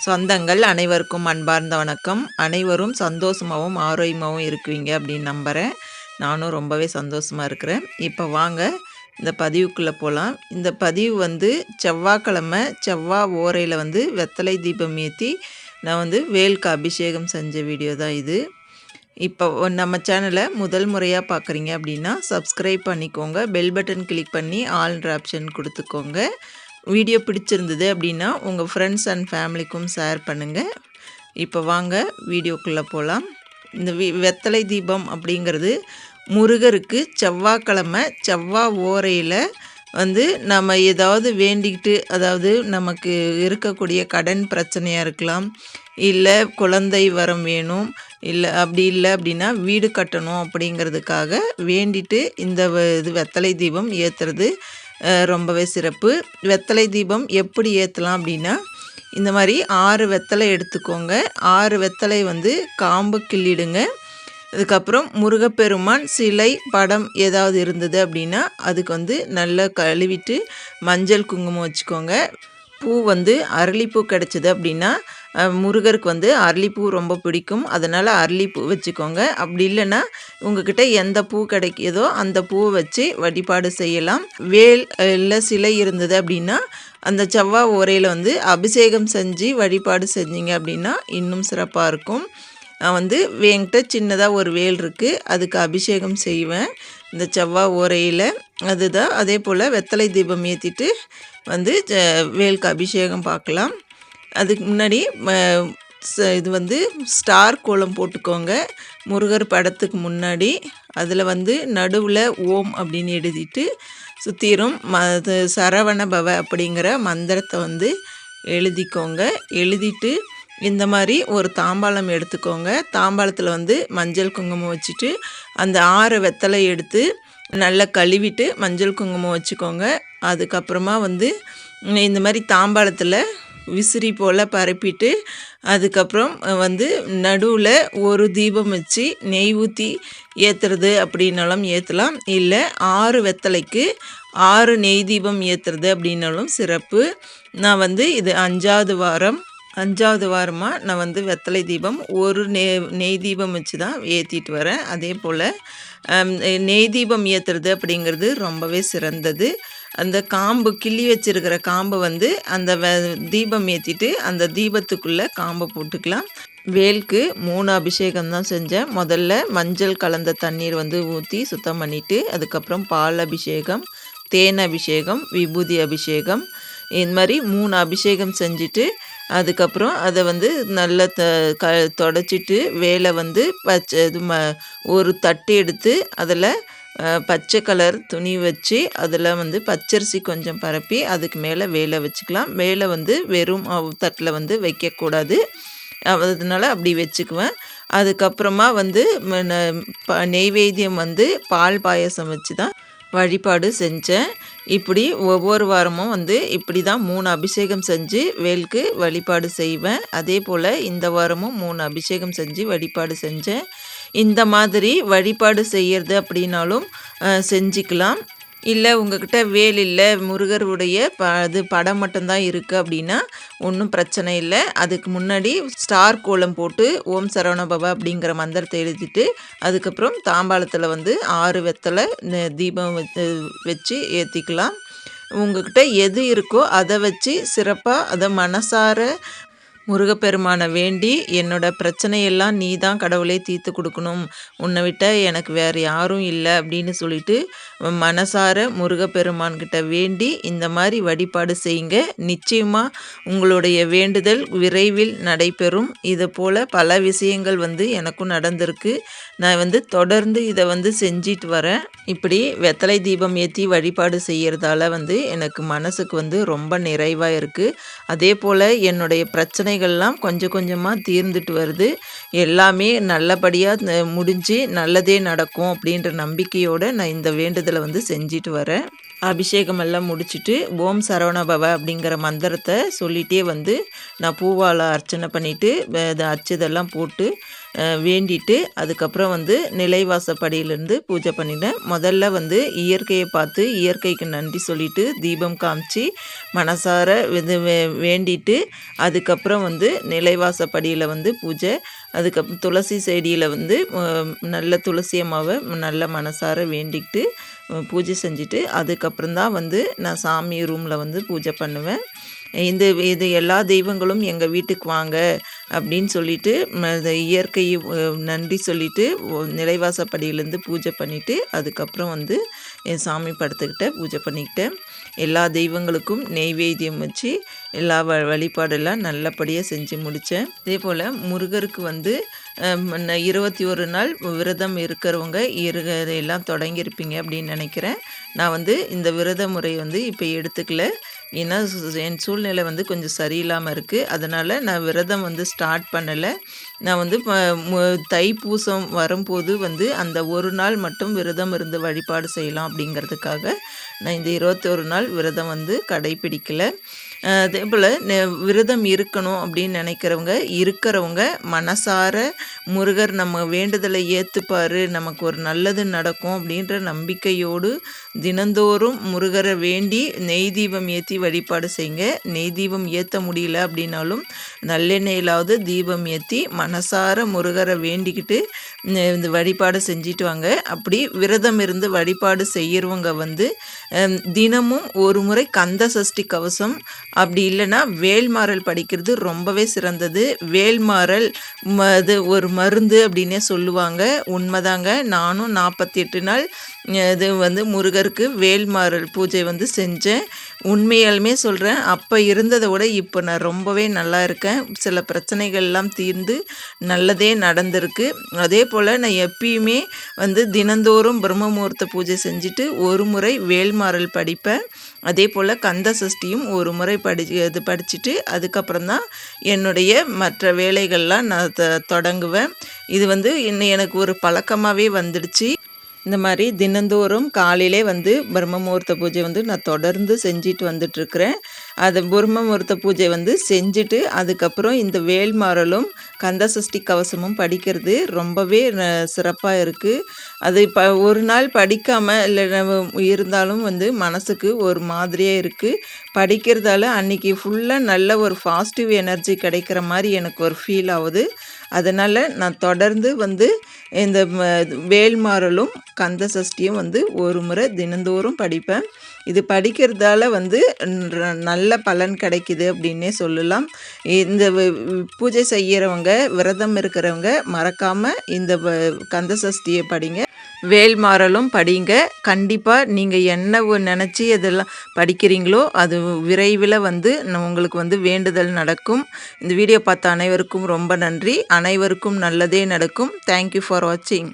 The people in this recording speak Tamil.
சொந்தங்கள் அனைவருக்கும் அன்பார்ந்த வணக்கம். அனைவரும் சந்தோஷமாகவும் ஆரோக்கியமாகவும் இருக்குவீங்க அப்படின்னு நம்புகிறேன். நானும் ரொம்பவே சந்தோஷமாக இருக்கிறேன். இப்போ வாங்க இந்த பதிவுக்குள்ளே போகலாம். இந்த பதிவு வந்து செவ்வாய்க்கிழமை செவ்வாய் ஓரையில் வந்து வெத்தலை தீபம் ஏற்றி நான் வேலுக்கு அபிஷேகம் செஞ்ச வீடியோ தான் இது. இப்போ நம்ம சேனலை முதல் முறையாக பார்க்குறீங்க அப்படின்னா சப்ஸ்கிரைப் பண்ணிக்கோங்க. பெல் பட்டன் கிளிக் பண்ணி ஆல்ன்ற ஆப்ஷன் கொடுத்துக்கோங்க. வீடியோ பிடிச்சிருந்தது அப்படின்னா உங்கள் ஃப்ரெண்ட்ஸ் அண்ட் ஃபேமிலிக்கும் ஷேர் பண்ணுங்கள். இப்போ வாங்க வீடியோக்குள்ளே போகலாம். இந்த வெத்தலை தீபம் அப்படிங்கிறது முருகருக்கு செவ்வாய்க்கிழமை செவ்வாய் ஓரையில் நம்ம ஏதாவது வேண்டிக்கிட்டு, அதாவது நமக்கு இருக்கக்கூடிய கடன் பிரச்சனையாக இருக்கலாம், இல்லை குழந்தை வரம் வேணும், அப்படி இல்லை அப்படின்னா வீடு கட்டணும் அப்படிங்கிறதுக்காக வேண்டிட்டு இந்த இது வெத்தலை தீபம் ஏற்றுறது ரொம்பவே சிறப்பு. வெத்தலை தீபம் எப்படி ஏற்றலாம் அப்படின்னா, இந்த மாதிரி 6 வெத்தலை எடுத்துக்கோங்க. 6 வெத்தலை காம்பு கிள்ளிடுங்க. அதுக்கப்புறம் முருகப்பெருமான் சிலை படம் ஏதாவது இருந்தது அப்படின்னா அதுக்கு நல்லா கழுவிட்டு மஞ்சள் குங்குமம் வச்சுக்கோங்க. பூ அரளிப்பூ கிடச்சிது அப்படின்னா முருகருக்கு அரளிப்பூ ரொம்ப பிடிக்கும், அதனால் அரளிப்பூ வச்சுக்கோங்க. அப்படி இல்லைன்னா உங்ககிட்ட எந்த பூ கிடைக்கிதோ அந்த பூவை வச்சு வழிபாடு செய்யலாம். வேல் இல்லை சிலை இருந்தது அப்படின்னா அந்த செவ்வாய் ஓரையில் அபிஷேகம் செஞ்சு வழிபாடு செஞ்சீங்க அப்படின்னா இன்னும் சிறப்பாக இருக்கும். நான் என்கிட்ட சின்னதாக ஒரு வேல் இருக்குது, அதுக்கு அபிஷேகம் செய்வேன் இந்த செவ்வாய் ஓரையில். அதுதான் அதே போல் வெத்தலை தீபம் ஏற்றிட்டு வேலுக்கு அபிஷேகம் பார்க்கலாம். அதுக்கு முன்னாடி இது ஸ்டார் கோலம் போட்டுக்கோங்க முருகர் படத்துக்கு முன்னாடி. அதில் நடுவில் ஓம் அப்படின்னு எழுதிட்டு சுற்றிரும் சரவண பவ அப்படிங்கிற மந்திரத்தை எழுதிக்கோங்க. எழுதிட்டு இந்த மாதிரி ஒரு தாம்பாளம் எடுத்துக்கோங்க. தாம்பாளத்தில் மஞ்சள் குங்குமம் வச்சுட்டு அந்த 6 வெத்தலை எடுத்து நல்லா கழுவிட்டு மஞ்சள் குங்குமம் வச்சுக்கோங்க. அதுக்கப்புறமா இந்த மாதிரி தாம்பாளத்தில் விசிறி போல் பரப்பிட்டு அதுக்கப்புறம் நடுவில் ஒரு தீபம் வச்சு நெய் ஊற்றி ஏற்றுறது அப்படின்னாலும் ஏற்றலாம், இல்லை 6 வெத்தலைக்கு 6 நெய் தீபம் ஏற்றுறது அப்படின்னாலும் சிறப்பு. நான் இது 5வது வாரமாக நான் வெத்தலை தீபம் ஒரு நெய் தீபம் வச்சு தான் ஏற்றிட்டு வரேன். அதே போல் நெய் தீபம் ஏற்றுறது அப்படிங்கிறது ரொம்பவே சிறந்தது. அந்த காம்பு கிள்ளி வச்சுருக்கிற காம்பை அந்த தீபம் ஏற்றிட்டு அந்த தீபத்துக்குள்ளே காம்பை போட்டுக்கலாம். வேலுக்கு 3 அபிஷேகம் தான் செஞ்சேன். முதல்ல மஞ்சள் கலந்த தண்ணீர் ஊற்றி சுத்தம் பண்ணிவிட்டு அதுக்கப்புறம் பால் அபிஷேகம், தேன் அபிஷேகம், விபூதி அபிஷேகம், இந்த மாதிரி 3 அபிஷேகம் செஞ்சுட்டு அதுக்கப்புறம் அதை நல்லா தொடச்சிட்டு வேலை பச்சை இது ஒரு தட்டு எடுத்து அதில் பச்சை கலர் துணி வச்சு அதில் பச்சரிசி கொஞ்சம் பரப்பி அதுக்கு மேலே வேலை வச்சுக்கலாம். வேலை வெறும் தட்டில் வைக்கக்கூடாது, அதனால அப்படி வச்சுக்குவேன். அதுக்கப்புறமா நெய்வேத்தியம் பால் பாயசம் வச்சு தான் வழிபாடு செஞ்சேன். இப்படி ஒவ்வொரு வாரமும் இப்படி தான் 3 அபிஷேகம் செஞ்சு வேலுக்கு வழிபாடு செய்வேன். அதே போல் இந்த வாரமும் 3 அபிஷேகம் செஞ்சு வழிபாடு செஞ்சேன். இந்த மாதிரி வழிபாடு செய்கிறது அப்படின்னாலும் செஞ்சுக்கலாம். இல்லை உங்கள்கிட்ட வேல் இல்லை, முருகருடைய படம் மட்டும்தான் இருக்குது அப்படின்னா ஒன்றும் பிரச்சனை இல்லை. அதுக்கு முன்னாடி ஸ்டார் கோலம் போட்டு ஓம் சரவண பவ அப்படிங்கிற மந்திரத்தை எழுதிட்டு அதுக்கப்புறம் தாம்பாளத்தில் 6 வெத்தலை தீபம் வச்சு ஏற்றிக்கலாம். உங்கள்கிட்ட எது இருக்கோ அதை வச்சு சிறப்பாக அதை மனசார முருகப்பெருமானை வேண்டி என்னோடய பிரச்சனையெல்லாம் நீ தான் கடவுளே தீர்த்து கொடுக்கணும், உன்னை விட்ட எனக்கு வேறு யாரும் இல்லை அப்படின்னு சொல்லிட்டு மனசார முருகப்பெருமான்கிட்ட வேண்டி இந்த மாதிரி வழிபாடு செய்யுங்க. நிச்சயமாக உங்களுடைய வேண்டுதல் விரைவில் நடைபெறும். இதை போல் பல விஷயங்கள் எனக்கும் நடந்திருக்கு. நான் தொடர்ந்து இதை செஞ்சிட்டு வரேன். இப்படி வெத்தலை தீபம் ஏற்றி வழிபாடு செய்கிறதால எனக்கு மனசுக்கு ரொம்ப நிறைவாக இருக்குது. அதே போல் என்னுடைய பிரச்சனைகள்லாம் கொஞ்சம் கொஞ்சமாக தீர்ந்துட்டு வருது. எல்லாமே நல்லபடியாக முடிஞ்சு நல்லதே நடக்கும் அப்படின்ற நம்பிக்கையோடு நான் இந்த வேண்டுதலை செஞ்சிட்டு வரேன். அபிஷேகமெல்லாம் முடிச்சுட்டு ஓம் சரவண பவ அப்படிங்கிற மந்திரத்தை சொல்லிகிட்டே நான் பூவால் அர்ச்சனை பண்ணிவிட்டு அச்சதெல்லாம் போட்டு வேண்டிட்டு அதுக்கப்புறம் வந்து நிலைவாசப்படியிலேருந்து பூஜை பண்ணிட்டேன். முதல்ல வந்து இயற்கையை பார்த்து இயற்கைக்கு நன்றி சொல்லிட்டு தீபம் காமிச்சு மனசார இது வேண்டிட்டு அதுக்கப்புறம் வந்து நிலைவாசப்படியில் வந்து பூஜை. அதுக்கப்புறம் துளசி செடியில் வந்து நல்ல துளசி அம்மாவை நல்ல மனசார வேண்டிக்கிட்டு பூஜை செஞ்சுட்டு அதுக்கப்புறம் தான் வந்து நான் சாமி ரூமில் வந்து பூஜை பண்ணுவேன். இது எல்லா தெய்வங்களும் எங்கள் வீட்டுக்கு வாங்க அப்படின்னு சொல்லிட்டு இயற்கை நன்றி சொல்லிவிட்டு நிலைவாசப்படியிலேருந்து பூஜை பண்ணிவிட்டு அதுக்கப்புறம் வந்து என் சாமி படத்துக்கிட்ட பூஜை பண்ணிக்கிட்டேன். எல்லா தெய்வங்களுக்கும் நெய்வேத்தியம் வச்சு எல்லா வழிபாடெல்லாம் நல்லபடியாக செஞ்சு முடித்தேன். இதே போல் முருகருக்கு வந்து 21 நாள் விரதம் இருக்கிறவங்க எல்லாம் தொடங்கியிருப்பீங்க அப்படின்னு நினைக்கிறேன். நான் வந்து இந்த விரத முறை வந்து இப்போ எடுத்துக்கல. ஏன்னா என் சூழ்நிலை வந்து கொஞ்சம் சரியில்லாமல் இருக்குது. அதனால் நான் விரதம் வந்து ஸ்டார்ட் பண்ணலை. நான் வந்து தைப்பூசம் வரும்போது வந்து அந்த ஒரு நாள் மட்டும் விரதம் இருந்து வழிபாடு செய்யலாம் அப்படிங்கிறதுக்காக நான் இந்த 21 நாள் விரதம் வந்து கடைப்பிடிக்கலை. அதே போல் விரதம் இருக்கணும் அப்படின்னு இருக்கிறவங்க மனசார முருகர் நம்ம வேண்டுதலை ஏற்றுப்பார், நமக்கு ஒரு நல்லது நடக்கும் அப்படின்ற நம்பிக்கையோடு தினந்தோறும் முருகரை வேண்டி நெய் தீபம் ஏற்றி வழிபாடு செய்யுங்க. நெய் தீபம் ஏற்ற முடியல அப்படின்னாலும் நல்லெண்ணெயிலாவது தீபம் ஏற்றி மனசார முருகரை வேண்டிக்கிட்டு இந்த வழிபாடு செஞ்சுட்டு வாங்க. அப்படி விரதம் இருந்து வழிபாடு செய்கிறவங்க வந்து தினமும் ஒரு முறை கந்த சஷ்டி கவசம் அப்படி இல்லைன்னா வேல்மாறல் படிக்கிறது ரொம்பவே சிறந்தது. வேல்மாறல் அது ஒரு மருந்து அப்படின்னே சொல்லுவாங்க. உண்மைதாங்க. நானும் 48 நாள் இது வந்து முருகருக்கு வேல்மாறல் பூஜை வந்து செஞ்சேன். உண்மையாலுமே சொல்கிறேன், அப்போ இருந்ததை விட இப்போ நான் ரொம்பவே நல்லா இருக்கேன். சில பிரச்சனைகள்லாம் தீர்ந்து நல்லதே நடந்திருக்கு. அதே போல் நான் எப்பயுமே வந்து தினந்தோறும் பிரம்ம முகூர்த்த பூஜை செஞ்சுட்டு ஒரு முறை வேல்மாறல் படிப்பேன். அதே போல் கந்த சஷ்டியும் ஒரு முறை படிச்சுட்டு அதுக்கப்புறம் தான் என்னுடைய மற்ற வேலைகள்லாம் நான் தொடங்குவேன். இது வந்து இன்னும் எனக்கு ஒரு பழக்கமாகவே வந்துடுச்சு. இந்த மாதிரி தினந்தோறும் காலையிலே வந்து பிரம்ம முகூர்த்த பூஜை வந்து நான் தொடர்ந்து செஞ்சுட்டு வந்துட்டுருக்கிறேன். அது பிரம்ம முகூர்த்த பூஜை வந்து செஞ்சுட்டு அதுக்கப்புறம் இந்த வேல்மாறலும் கந்த சஷ்டி கவசமும் படிக்கிறது ரொம்பவே சிறப்பாக இருக்குது. அது ஒரு நாள் படிக்காமல் இல்லை இருந்தாலும் வந்து மனசுக்கு ஒரு மாதிரியாக இருக்குது. படிக்கிறதால அன்றைக்கி ஃபுல்லாக நல்ல ஒரு பாசிட்டிவ் எனர்ஜி கிடைக்கிற மாதிரி எனக்கு ஒரு ஃபீல் ஆகுது. அதனால் நான் தொடர்ந்து வந்து இந்த வேல்மாறலும் கந்த சஷ்டியும் வந்து ஒரு முறை தினந்தோறும் படிப்பேன். இது படிக்கிறதால வந்து நல்ல பலன் கிடைக்குது அப்படின்னே சொல்லலாம். இந்த பூஜை செய்கிறவங்க விரதம் இருக்கிறவங்க மறக்காமல் இந்த கந்த சஷ்டியை படிங்க, வேல்மாறலும் படிங்க. கண்டிப்பாக நீங்கள் என்ன நினச்சி இதெல்லாம் படிக்கிறீங்களோ அது விரைவில் வந்து உங்களுக்கு வந்து வேண்டுதல் நடக்கும். இந்த வீடியோ பார்த்த அனைவருக்கும் ரொம்ப நன்றி. அனைவருக்கும் நல்லதே நடக்கும். தேங்க்யூ ஃபார் வாட்சிங்.